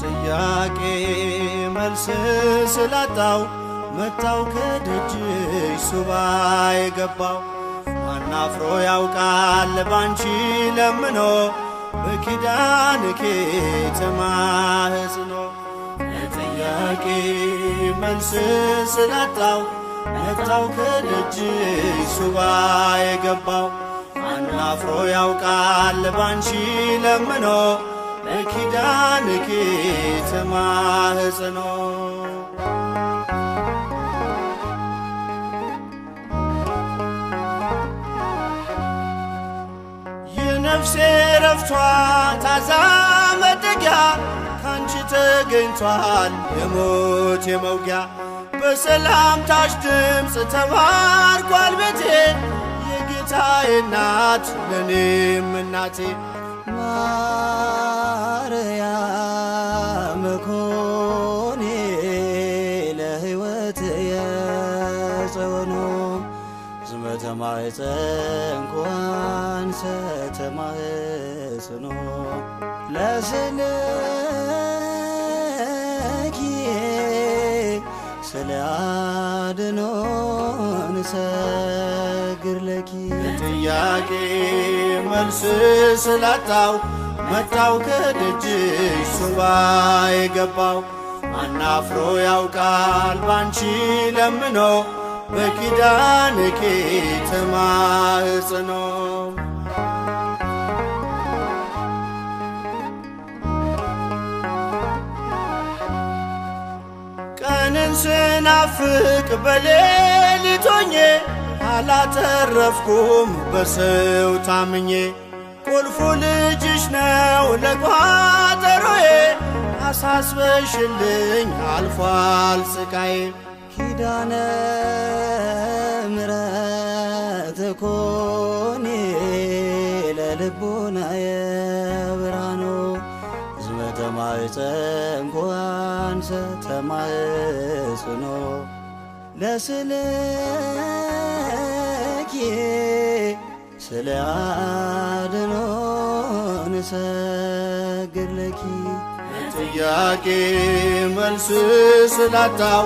ጥያቄ መልስ ስላጣው መጣው ከደጅሽ ሱባኤ ገባው። አናፍሮ ያውቃል ባንቺ ለምኖ በኪዳንኪ ተማጽኖ። ጥያቄ መልስ ስላጣው መጣው ከደጅሽ ሱባኤ ገባው። አናፍሮ ያውቃል ባንቺ ለምኖ በኪዳንኪ ተማጽኖ። የነፍሴ ረፍቷ ታዛ መጠጊያ ካንቺ ተገኝቷል የሞት የመውጊያ። በሰላምታሽ ድምፅ ተባርኳል ቤቴ የጌታዬ እናት ለኔም እናቴ። ማርያም ኮኔ ለሕይወት የጸወኑ ዝመተ ማኅፀን ኳንሰ ተማጽኖ። ለስልኪ ስለ አድኖን ሰግር ለኪ። ጥያቄ መልስ ስላጣው መጣው ከደጅሽ ሱባኤ ገባው። አናፍሮ ያውቃል ባንቺ ለምኖ በኪዳንኪ ተማጽኖ። ቀንን ስናፍቅ በሌሊት ሆኜ አላተረፍኩም በሰው ታምኜ። ቁልፉ ልጅሽ ነው ለቋጠሮዬ አሳስበሽልኝ አልፏል ስቃዬ። ኪዳነ ምሕረት ኮኔ ለልቡናየ ብርሃኑ ዝመተ ማኅፀን ኳንሰ ተማጽኖ። ለስልኪ ስለ አድኖን ሰግር ለኪ። ጥያቄ መልስ ስላጣው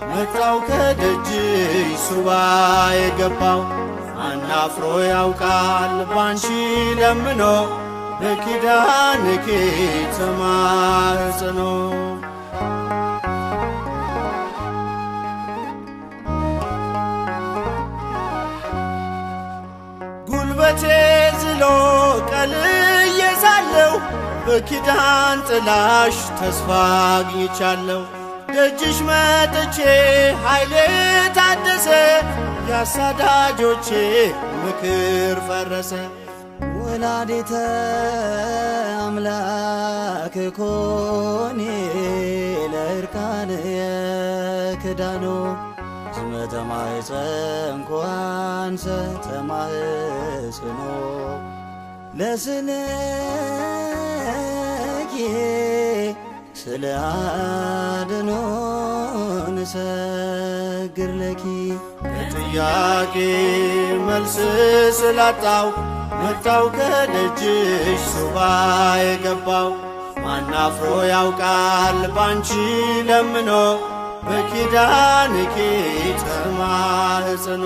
መጣው ከደጅሽ ሱባኤ ገባው። አናፍሮ ያውቃል ባንቺ ለምኖ በኪዳንኪ ተማጽኖ። ጉልበቴ ዝሎ ቀልዬ ሳለሁ በኪዳን ጥላሽ ተስፋ አግኝቻለሁ። ደጅሽ መጥቼ ኃይሌ ታደሰ ያሳዳጆቼ ምክር ፈረሰ። ወላዲተ አምላክ ኮኔ ለእርቃን የክዳኖ ዝመተ ማኅፀን ኳንሰ ተማጽኖ። ለስልኪ ስለ አድኖን ሰግር ለኪ። ጥያቄ መልስ ስላጣው መጣው ከደጅሽ ሱባኤ ገባው። አናፍሮ ያውቃል ባንቺ ለምኖ በኪዳንኪ ተማጽኖ።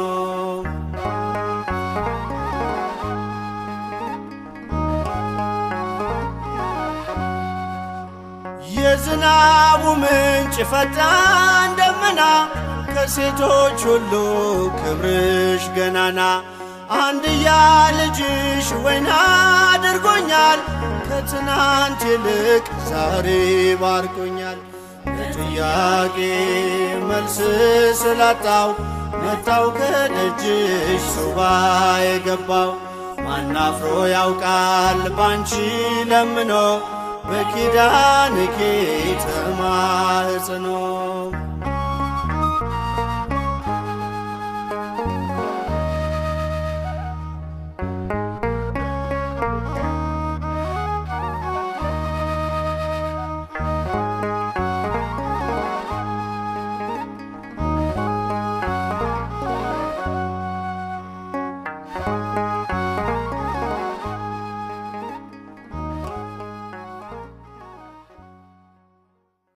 የዝናቡ ምንጭ ፈጣን ደመና ከሴቶች ሁሉ ክብርሽ ገናና። አንድያ ልጅሽ ወይን አድርጎኛል ከትናንት ይልቅ ዛሬ ባርኮኛል። ጥያቄ መልስ ስላጣው መጣው ከደጅሽ ሱባኤ ገባው። ማናፍሮ ያውቃል ባንቺ ለምኖ በኪዳንኪ ተማጽኖ።